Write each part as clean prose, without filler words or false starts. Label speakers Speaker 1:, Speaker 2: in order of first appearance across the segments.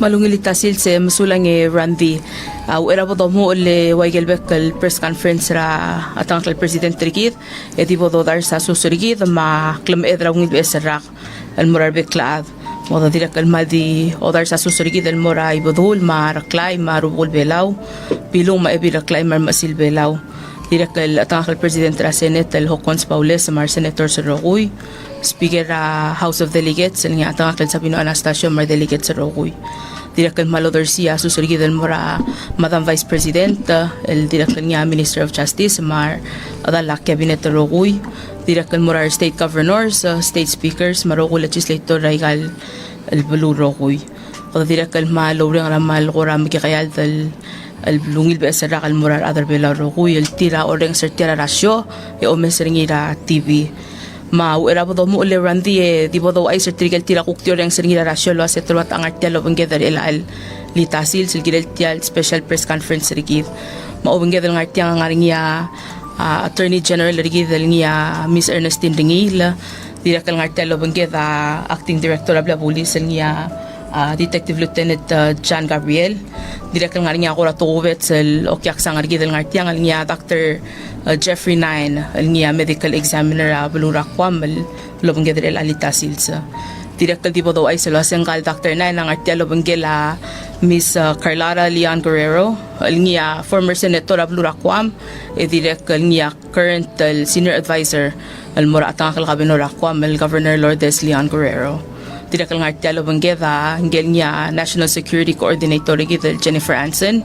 Speaker 1: malungilitasil se masulang Randy era po mo ule waigelbek kal press conference ra atang kal president rikit edi po dar sa susurigit ma klam edra ngil beserak al morar beklaad mo dira kal madi odar sa susurigit al moray bodul ma raklay ma rubul belaw pilong ma ebi raklay mar masil belaw dira kal atang kal president ra senate al Hokons Paules mar senator sa Rokuy Speaker House of Delegates ang atang kal sa Pino Anastasio mar delegate sa Rokuy Director Malo Garcia susurigid el mora Madam Vice President el director niya Minister of Justice mar adala cabinet Rokuy director mora state governors state speakers maroko legislator raigal el Bulu Rokuy o director malo ring ramal kora mikikayal el lungil ba sa rakal mora other bela Rokuy el tira oreng ser tira rasyo e o mesringira TV era po mo ule Randy di po daw ay certificate tira kuktiyor yang seringira rasyo lo ase truat ang artialo banggether ilal litasil silgirel tial special press conference rigid maubanggether ng artiang ang aringia Attorney General rigid niya Miss Ernestine Ringil direkal ng artialo banggeta acting director of la police niya Detective Lieutenant John Gabriel direkal ng aringia kora tuwet sel okyak sang rigid ng artiang niya Dr. Jeffrey Nine niya medical examiner Balura Kwam lobang gedrel alita silsa direktal di po daw ay salo sengkal Dr. Nine ang artialo banggela Miss Carlara Leon Guerrero niya former senator Balura Kwam direktal niya current senior advisor al mura atang kalkabinora Kwam Governor Lourdes Leon Guerrero direkal ng artialo banggeda ngel niya National Security Coordinator Gidel Jennifer Anson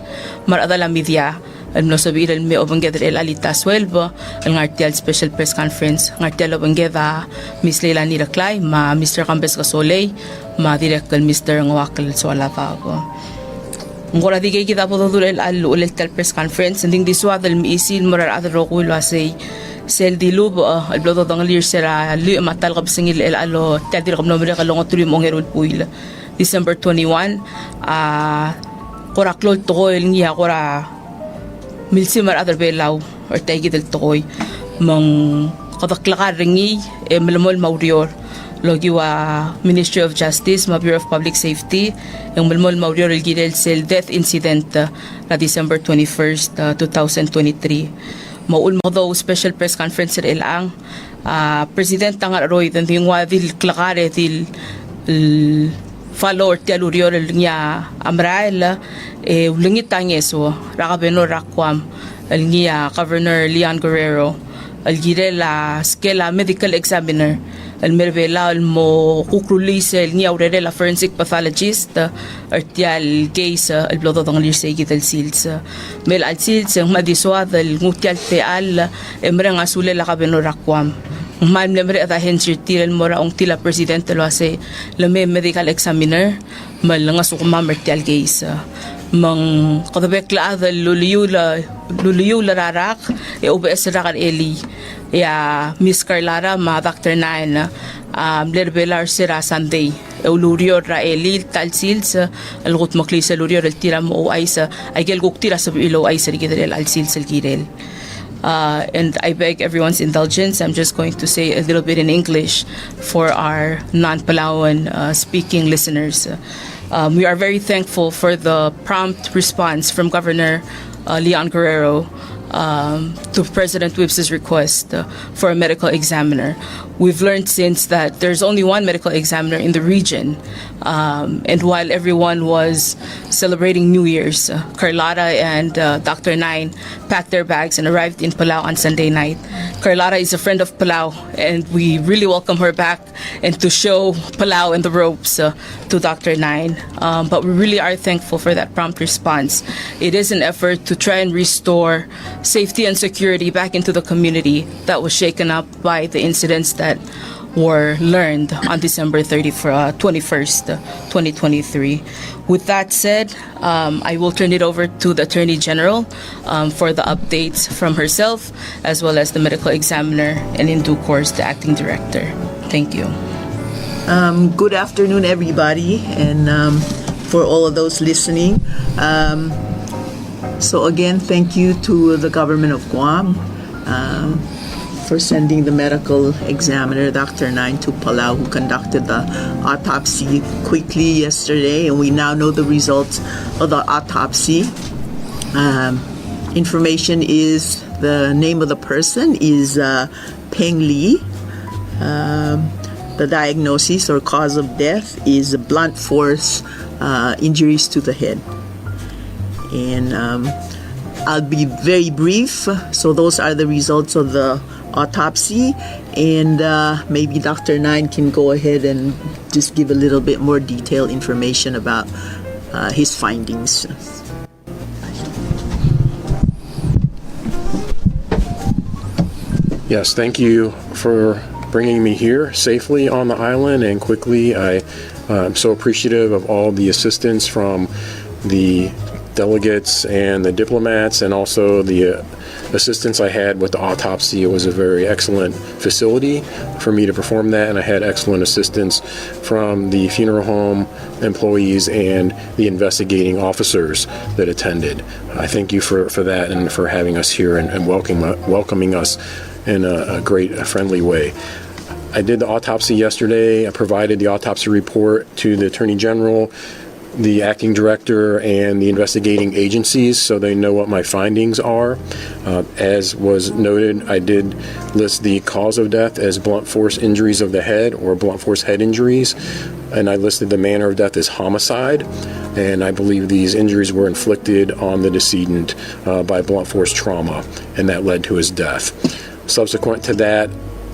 Speaker 1: maradala media al sabihin al may obanggether el alita swelbo al ngartial special press conference ngartial obanggether Miss Leila Niraklay ma Mr. Campes Casoley ma director Mr. Ngwakal Swalata po ngora digay kita po dudul al ulit tal press conference nding diswad al miisil morar adro Rokuy wasay sel dilub al blodo dang lir sera li matal kabsingil el alo tadir kam nomre kalongo tulim ongerul puil December 21 koraklol to el ngiya kora milsimar adar belaw or taigi del tokoy mang kadaklakar ringi malamol maurior logi wa Ministry of Justice ma Bureau of Public Safety yung malamol maurior el gidel sel death incident na December 21st 2023 maul mo daw special press conference el ang President tangar roy dan yung wa dil klakare dil follow or tialurior niya amrael ulungit tangeso rakabeno rakwam niya Governor Leon Guerrero algirela skela medical examiner al mervela mo kukrulisel niya urela forensic pathologist artial case al blodo ng lirsay gital sils mel al sils ang madiswad al ngutial teal emre nga sule la kabeno rakwam man lemre ata hensir tiral mora ong tila presidente lo ase lame medical examiner mal nga sukuma martial case mang kadabekla adal luliyu rarak ubs rakan eli ya Miss Carlara ma Dr. Nine blerbelar sira Sunday ulurior ra eli talsils algut maklisa lurior el tira mo ay sa ay gel guktira sa ilo ay sa rigidel alsils el girel and I beg everyone's indulgence. I'm just going to say a little bit in English for our non-Palawan speaking listeners. We are very thankful for the prompt response from Governor Leon Guerrero to President Whips's request for a medical examiner. We've learned since that there's only one medical examiner in the region, and while everyone was celebrating New Year's, Carlotta and Dr. Nine packed their bags and arrived in Palau on Sunday night. Carlotta is a friend of Palau, and we really welcome her back and to show Palau and the ropes to Dr. Nine. But we really are thankful for that prompt response. It is an effort to try and restore safety and security back into the community that was shaken up by the incidents that were learned on December 21st, 2023. With that said, I will turn it over to the Attorney General for the updates from herself, as well as the medical examiner, and in due course, the acting director. Thank you.
Speaker 2: Good afternoon, everybody, and for all of those listening. So again, thank you to the government of Guam for sending the medical examiner, Dr. 92 Palau, who conducted the autopsy quickly yesterday, and we now know the results of the autopsy. Information is the name of the person is Peng Li. The diagnosis or cause of death is blunt force injuries to the head. And I'll be very brief. So those are the results of the autopsy, and maybe Dr. Nine can go ahead and just give a little bit more detailed information about his findings.
Speaker 3: Yes, thank you for bringing me here safely on the island and quickly. I'm so appreciative of all the assistance from the delegates and the diplomats, and also the assistance I had with the autopsy. It was a very excellent facility for me to perform that, and I had excellent assistance from the funeral home employees and the investigating officers that attended. I thank you for that and for having us here and welcoming us in a great, friendly way. I did the autopsy yesterday. I provided the autopsy report to the Attorney General, the acting director, and the investigating agencies, so they know what my findings are. As was noted, I did list the cause of death as blunt force injuries of the head or blunt force head injuries, and I listed the manner of death as homicide, and I believe these injuries were inflicted on the decedent by blunt force trauma, and that led to his death. Subsequent to that,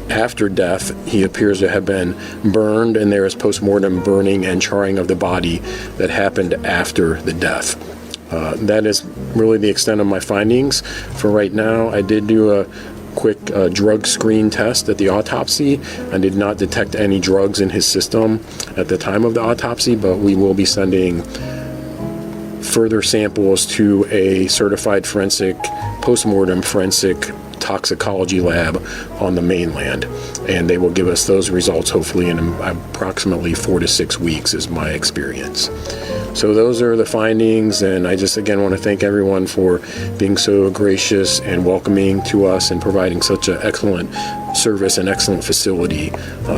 Speaker 3: after death, he appears to have been burned, and there is post-mortem burning and charring of the body that happened after the death. That is really the extent of my findings for right now. I did do a quick drug screen test at the autopsy. I did not detect any drugs in his system at the time of the autopsy, but we will be sending further samples to a certified post-mortem forensic toxicology lab on the mainland, and they will give us those results hopefully in approximately 4 to 6 weeks is my experience. So those are the findings, and I just again want to thank everyone for being so gracious and welcoming to us and providing such an excellent service and excellent facility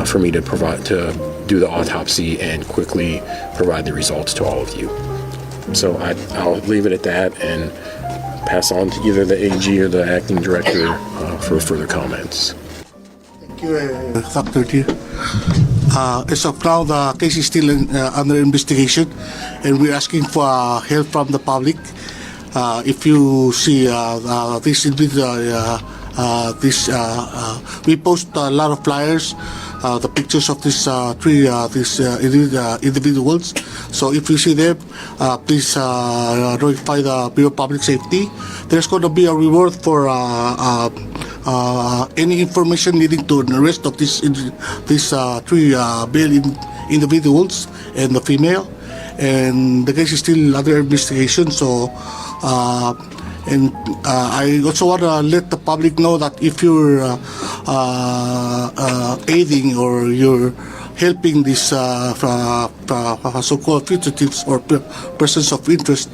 Speaker 3: for me to do the autopsy and quickly provide the results to all of you. So I'll leave it at that and pass on to either the AG or the acting director for further comments.
Speaker 4: Thank you, Dr. T. As of now, the case is still under investigation, and we're asking for help from the public. If you see this we post a lot of flyers, the pictures of these individuals. So if you see them, please notify the Bureau of Public Safety. There's going to be a reward for any information leading to the arrest of these three male individuals and the female. And the case is still under investigation. So. And I also want to let the public know that if you're aiding or you're helping these so-called fugitives or persons of interest,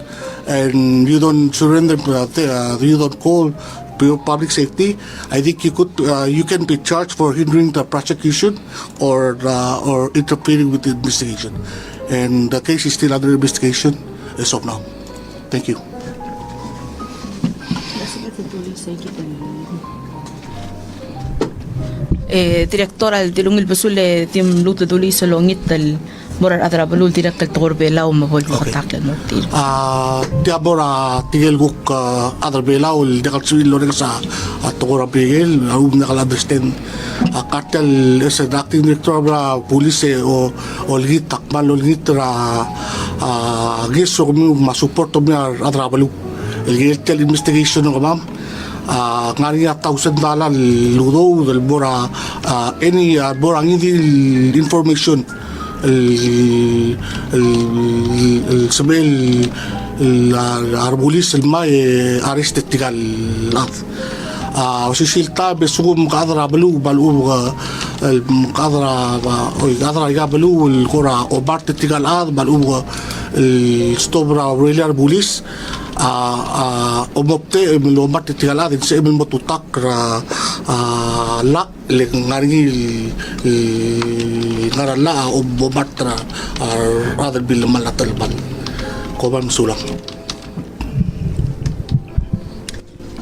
Speaker 4: and you don't surrender, you don't call Bureau of Public Safety, I think you can be charged for hindering the prosecution or interfering with the investigation. And the case is still under investigation as of now. Thank you.
Speaker 1: Direktora dilung ilbasule tim luta duli salongit dal morar adra balul direktor torbela umabol kontaklan mo til
Speaker 4: dia bora tigel guk adra bela ul dekal suil lo sa atora bigel na kala understand cartel is a acting director bra police o olgit takmal olgit ra geso mo masuporto mi adra balu el investigation ng ma'am ngari $1,000 ludo del bora any bora hindi information el semel arbulis el mai arrested tigal وشيلتا بسوم قادرة بلو قادرة قادرة يقابلوا الكرة وبارت تيجال بلو الستوبرا وريلر بوليس ومبتئ من لو بارت تيجال إنسان من متوتك la le ngaringi ngarala o bomatra rather bil malatalban ko ban sulang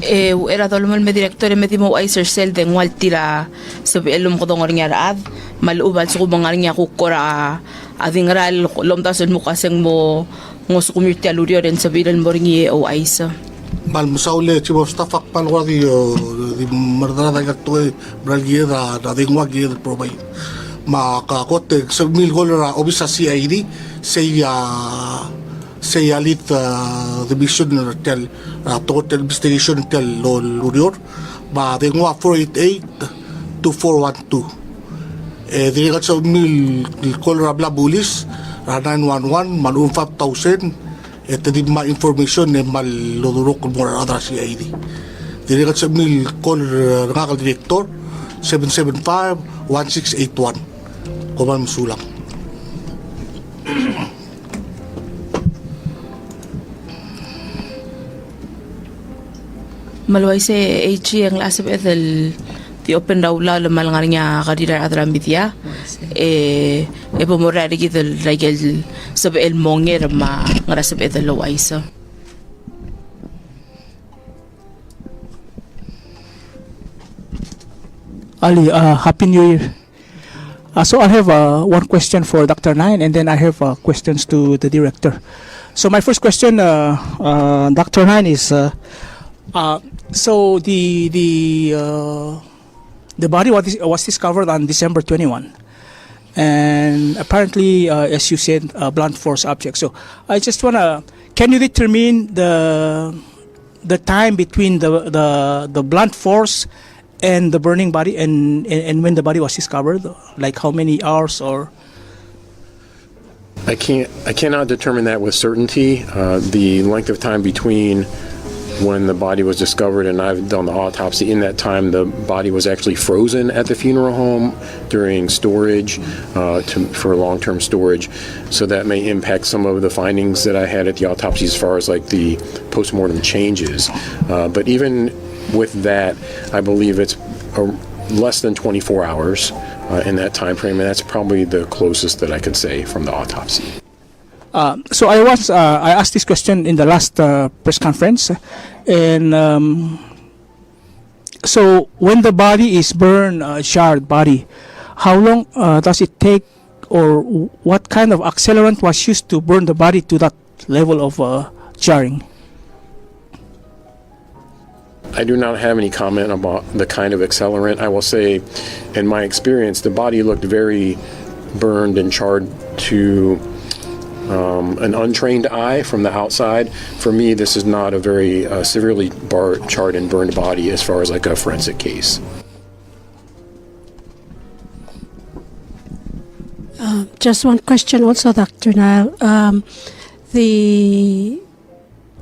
Speaker 1: era dolmo el director me timo aiser sel de waltira sabi elum ko dongor nga raad maluban su kubangar nga kukora adingral lomtas mo kaseng mo ngos community alurio ren sabi el moringi o aisa
Speaker 4: mal musaule chibo stafak pan wadi di mardara gatto bralgiera da dingwa gier probay ma ka kote $7,000 obisa CID say alit division tel total investigation tel lurior ba dingwa 488-2412 dirigat sa $7,000 bla bulis 911 malum 5,000 di ma information mal lodurok mo adra CID dirigat sa $7,000 ngakal director 775-1681 kuman musulang
Speaker 1: maluay se HG ang lasip ethel ti open daw la lamal nga niya kadira adram bitya pomorari gitel regel sabi el monger ma ngarasip ethel laway sa
Speaker 5: Ali, Happy New Year. So I have one question for Dr. Nine, and then I have questions to the director. So my first question, Dr. Nine, is so the body was discovered on December 21, and apparently, as you said, blunt force object. So I just wanna, can you determine the time between the blunt force and the burning body and when the body was discovered, like how many hours or?
Speaker 3: I cannot determine that with certainty. The length of time between when the body was discovered and I've done the autopsy, in that time the body was actually frozen at the funeral home during storage for long-term storage, so that may impact some of the findings that I had at the autopsy as far as like the postmortem changes. But even with that, I believe it's less than 24 hours in that time frame, and that's probably the closest that I could say from the autopsy.
Speaker 5: So I asked this question in the last press conference, and so when the body is burned, charred body, how long does it take, or what kind of accelerant was used to burn the body to that level of charring?
Speaker 3: I do not have any comment about the kind of accelerant. I will say, in my experience, the body looked very burned and charred to an untrained eye from the outside. For me, this is not a very severely charred and burned body as far as like a forensic case.
Speaker 6: Just one question also, Dr. Nile.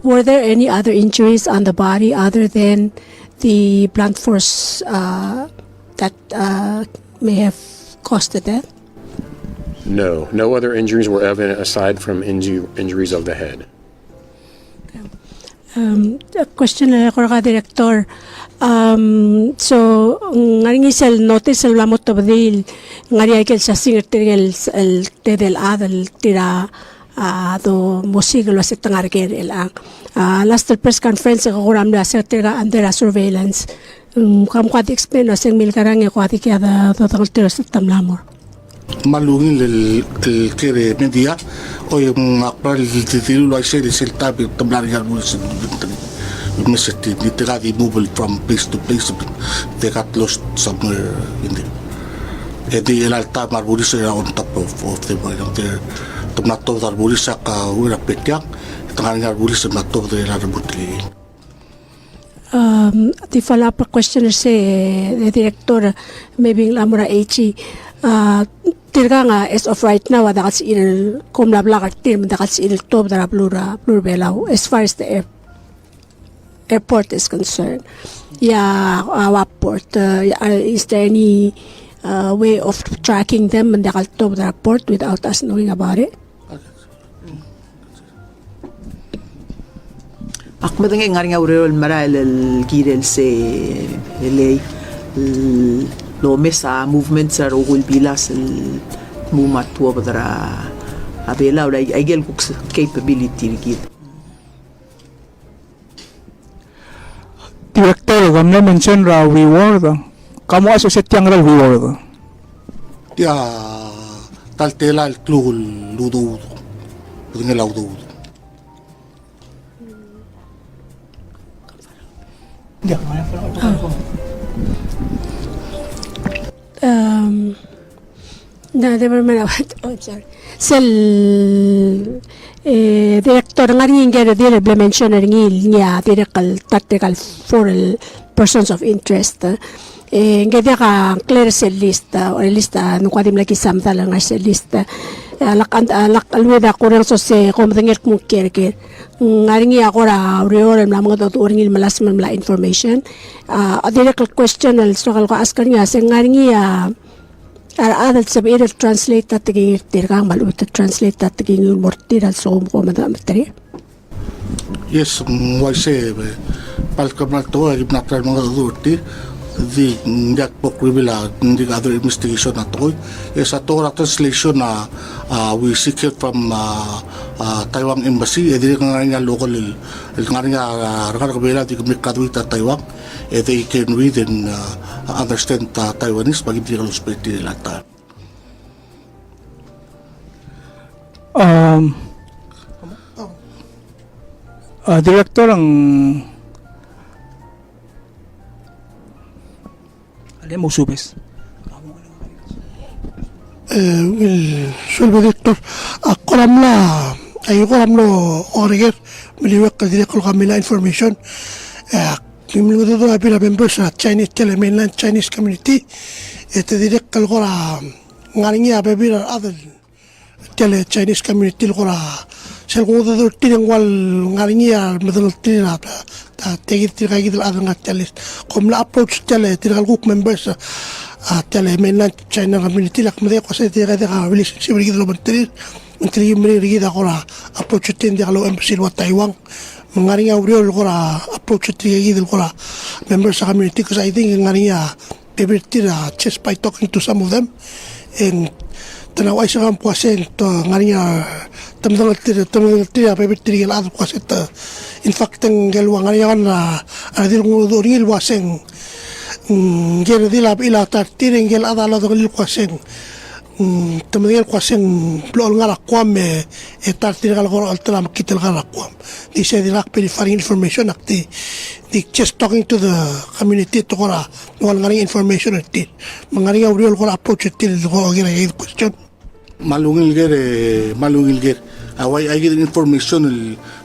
Speaker 6: Were there any other injuries on the body other than the blunt force that may have caused the death?
Speaker 3: No other injuries were evident aside from injuries of the head.
Speaker 6: A question ko ka, Director. So, ngaring isel notice el lamot tabdil ngari ay sa singer tigel el tedel adel tira do mosiglo sa tangarger elang last press conference ko kuram na sa tira under surveillance kam kwat explain no sing mil karang ko ati kya do tira sa tamlamor
Speaker 4: malungin el kere media o yung akpral titilu lo ay siya el tabi tamlar yan mo sa Mr. They got moved from place to place. They got lost somewhere in there. And the Alta Marburis are on top of them. They're not of the Arburisa, we're a bit young. Tangan Arburis and not of the Arabutli.
Speaker 6: The follow-up question is the director, maybe Lamura H. Tirga as of right now, that's il Komla Black team, that's il top the Blura Blurbella, as far as the airport is concerned. Yeah, our port. Is there any way of tracking them and the top the airport without us knowing about it?
Speaker 2: Akmadang ngaring aurel maral el girel se lay lo mesa movement sa rogul bilas mumat tuwa badara abela ula igel kuks capability rigid.
Speaker 5: Director, gamna mention ra reward. Kamu associate yang ra reward.
Speaker 4: Dia taltela el klugul ludo. Dengan laudo. Ya,
Speaker 6: na development oh sorry sel director ngari ngere dire mention ngil nya direcal tactical for persons of interest ngede ka clear sel list or lista no kwadim lagi samtal nga sel list alak alweda kurang so se komdengel kumkerke ngari ngi akora reore na mga to ngil malas mamla information a direct question al struggle ko askar nya se ngari ngi adal sabi idal translate at tiging tirgang maluit translate at tiging mortir al som ko madam tari.
Speaker 4: Yes, why say palkam na to ay nakral mga authority the that book we will the other investigation na to is a Torah translation na we seek it from Taiwan embassy edi nga local nga kabila di kami kadwit at Taiwan they can read and understand Taiwanese pag hindi ka luspet nila ta.
Speaker 5: Director ang mo subes.
Speaker 7: Sulba Director, kolam la, ay kolam lo origer, miliwek ka dire kol kami la information. Kimil mo dito na pila members sa Chinese mainland Chinese community. Ito dire kal kola ngaring ya bebila other tele Chinese community kola. Sel ko dito tinang wal ngaring ya medal tinang tegit tirga gidil other nga tele. Kom la approach tele tirgal group members tele mainland China community lak mede ko sa tirga ka relationship gidil bantir. Menteri gida kola approach tin dia lo embassy wa Taiwan. Ngaring auriol kola approach gidil kola members sa community because I think ngaring pebirtir just by talking to some of them and tanaw ay sa kampo asen to ngaring tamdang tira pebirtir gil adro ko in fact ang galwa ngaring na adil ng ringil waseng gel dila ila tartiring gel adalo gil kwasen tamdang kwasen blol ngala kwam tartir gal ko altala makitel ngala kwam di se dilak perifering information akti di just talking to the community to kora wal ngaring information at mangaring auriol ko approach til ko gira question
Speaker 4: malungil ger away ay gid information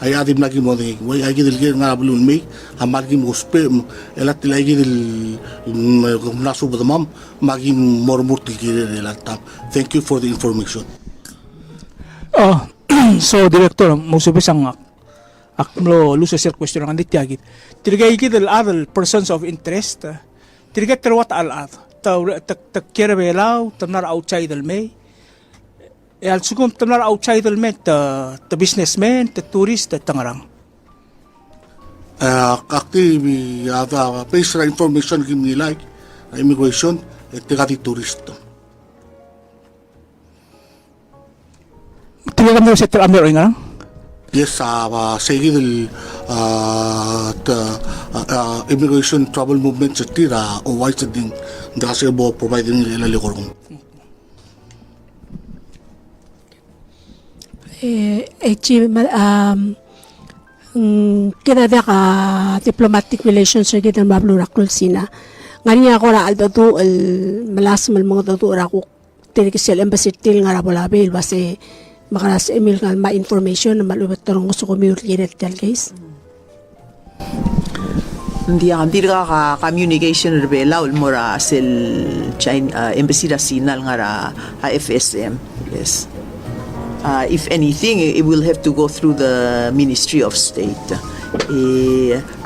Speaker 4: ay adim lagi mo ding way ay gid ger nga bulun me amagi mo spam elat ay gid nasu badamam magi mormur tigir elat thank you for the information.
Speaker 5: So director mo subes ang akmlo lusa sir question ang ditiyagit tirgay gid al persons of interest tirgay terwat al tak kira belaw tamnar outside al may al sugum tamnar outside al may ta businessman ta tourist ta tangarang
Speaker 4: akti mi ada basic information give me like immigration tigati tourist
Speaker 5: tirgay mo sa amir nga
Speaker 4: yes seguido el immigration travel movement sa tira o wise din dahil bo providing ilalikor
Speaker 6: kita ada ka diplomatic relations sa kita mablo rakul sina ngani ako ra aldo tu malas mal mga tu ra ko tirikisel embassy til nga ra bola bil base makaras email kan ma information na malubat tarong gusto ko miulit guys.
Speaker 2: Hindi ang dirga ka communication rebela ulmora sil China embassy da sinal nga ra FSM. Yes. If anything, it will have to go through the Ministry of State.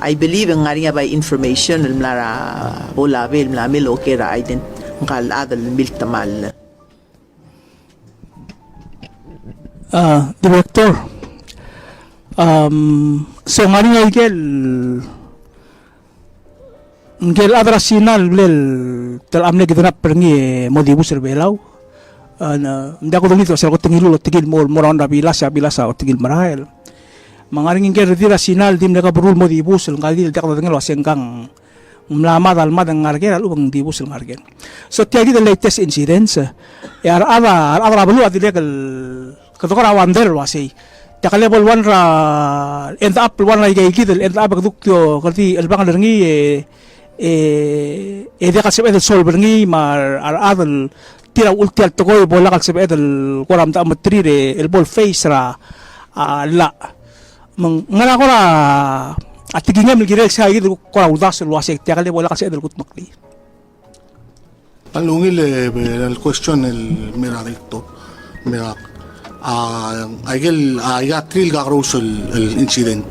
Speaker 2: I believe ang nga by information mlara bola bil mlamil okay ra ident ngal adal miltamal.
Speaker 5: Director, so nga rin gel ngel adra sinal lel tel amne gidanap pergi modibu serbelaw na nda ko dito sa ko tingilu tigil mo ronda bilasa o tigil marahel mangaring ngel dira sinal dim na kaburul modibu sel ngali dak ko ngel wasengkang mlama dalma dang ngargen alu bang dibu sel ngargen so tiagi the latest incidents ya ara belu adile kal kadokara wander wasi taka level 1 ra end up 1 ay gay kidel end up kadukyo karti albang lergi dia kasih edel sol berngi mar adal tira ultial tokoy bola kasih edel koram ta matri re el ball face ra la ngana ko ra atigingam girek sa gitu ko udas luasek tiakale bola kasih edel kutmakli
Speaker 4: Palungil el question el mira dito mira aigel ayatril gagros el incident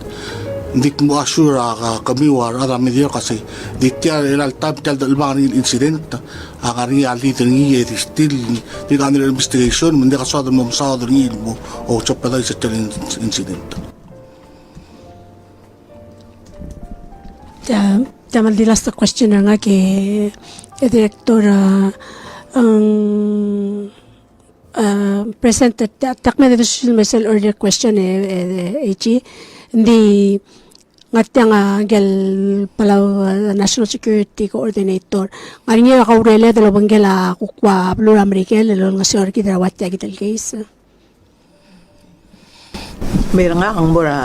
Speaker 4: dik mo assure kami war ara media kasi dikya el tab tal dalbang el incident agari ali tingi still dik under investigation mun deka sa mo sa ni mo o chopada sa incident
Speaker 6: Tamal di last question nga ke director presented takme de mesel earlier question HE hindi nga gel palaw National Security Coordinator ngani nga kaurele de lobang gela kukwa Blue American lelo nga sir kidra watya gital case
Speaker 2: Meron nga kang mura.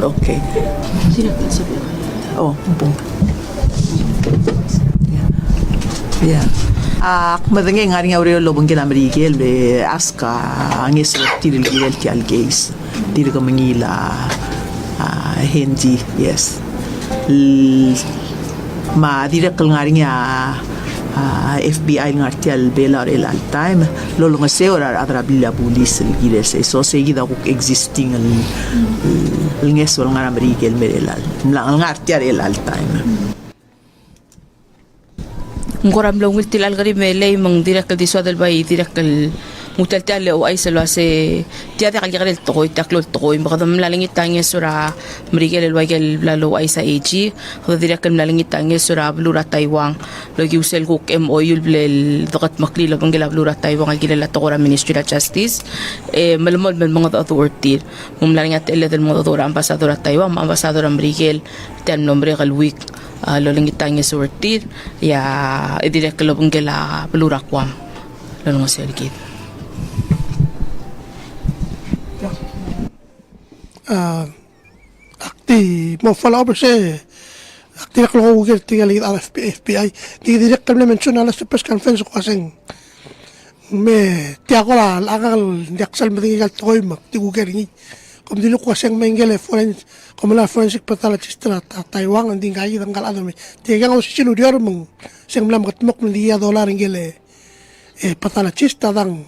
Speaker 2: Okay. Oh, bung. Yeah. Madenge ngari nga uriyo lobong gila marigel be aska angis tiril gilel ti algays. Tiril ka Manila hindi, yes. Ma direkal ngari nga FBI ngartial belar el al time lolo nga seorar adra bila pulis gile se so seguida ko existing el ngesol ngara marigel merelal ngartial el al time
Speaker 1: ngoram lo ngil tilal gari mele mang direkal diswa del bay direkal mutal tale o ay selo ase tiada kal gari to koy taklo to koy makadam lalingit tangye sura mrigel el wagel lalo ay sa AG ko direkal lalingit tangye sura blura Taiwan lo giusel ko MO yul blel dakat makli lo bangela blura Taiwan al gilala to kora Ministry of Justice malamod man mga authority mum lalingit ele del mga authority ambassador Taiwan ambassador mrigel tan nombre kal week lo langit tangye surtir ya direkal lo bangela blura kwam lo nga sergit
Speaker 7: akti mo follow up se akti na ko ugel tingal al FBI di direct na mention ala sa press conference ko kasing me tiya ko la akal diaksal madingal toy mak ti ugel ni kom dilo ko kasing mengel forensic pathologist na Taiwan ang dingay tanggal ano me tiga ko si sinudior mong sing lam katmok ng $10 ngel pathologist tadang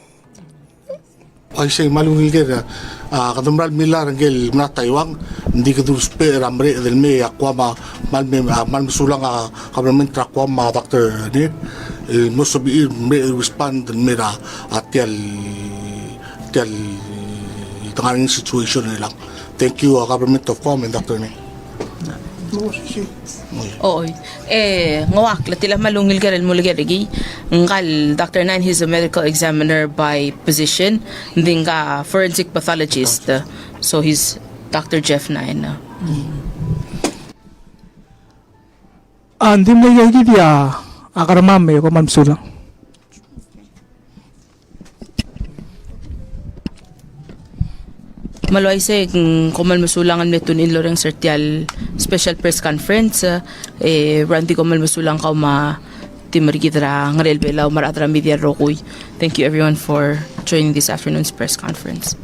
Speaker 4: ay say malungil kaya kadumral milar ngel na Taiwan hindi ka duruspe ramre del me akwa mal sulang government akwa ma doctor ni most of it me respond mera atial tanganing situation nila. Thank you government of Com and Dr. ni
Speaker 1: Oy. Ngawak latila malungil garel mulgerigi ngal Dr. Nan he's a medical examiner by position ndinga forensic pathologist so he's Dr. Jeff Nine.
Speaker 5: Andim na yagi dia akaramame ko mamsulang.
Speaker 1: Maloy se kumal masulangan metun in loreng sertial special press conference ranti kumal masulang ka ma timarigidra ngarel belaw maradra media rokoy. Thank you everyone for joining this afternoon's press conference.